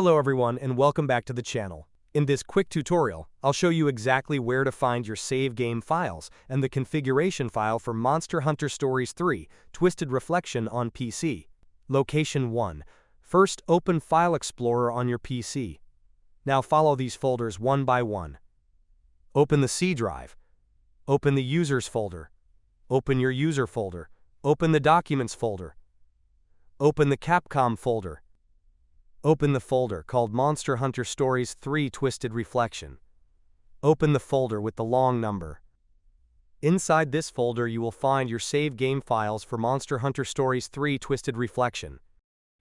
Hello everyone and welcome back to the channel. In this quick tutorial, I'll show you exactly where to find your save game files and the configuration file for Monster Hunter Stories 3: Twisted Reflection on PC. Location 1. First, open File Explorer on your PC. Now follow these folders one by one. Open the C drive. Open the Users folder. Open your User folder. Open the Documents folder. Open the Capcom folder. Open the folder called Monster Hunter Stories 3: Twisted Reflection. Open the folder with the long number. Inside this folder you will find your save game files for Monster Hunter Stories 3: Twisted Reflection.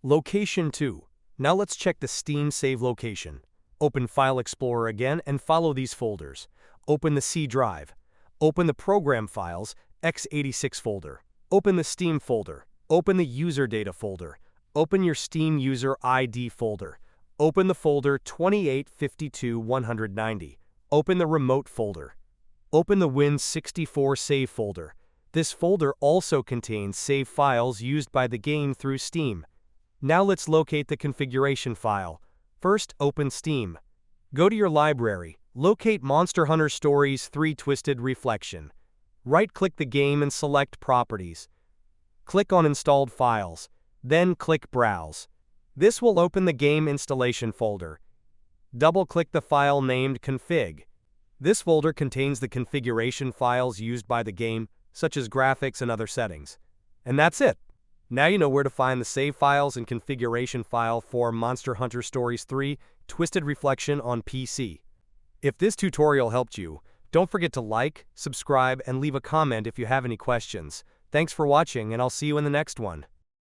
Location 2. Now let's check the Steam save location. Open File Explorer again and follow these folders. Open the C drive. Open the Program Files, x86 folder. Open the Steam folder. Open the User Data folder. Open your Steam User ID folder. Open the folder 2852190. Open the Remote folder. Open the Win64 save folder. This folder also contains save files used by the game through Steam. Now let's locate the configuration file. First, open Steam. Go to your library. Locate Monster Hunter Stories 3: Twisted Reflection. Right-click the game and select Properties. Click on Installed Files. Then click Browse. This will open the game installation folder. Double-click the file named Config. This folder contains the configuration files used by the game, such as graphics and other settings. And that's it. Now you know where to find the save files and configuration file for Monster Hunter Stories 3: Twisted Reflection on PC. If this tutorial helped you, don't forget to like, subscribe, and leave a comment if you have any questions. Thanks for watching, and I'll see you in the next one.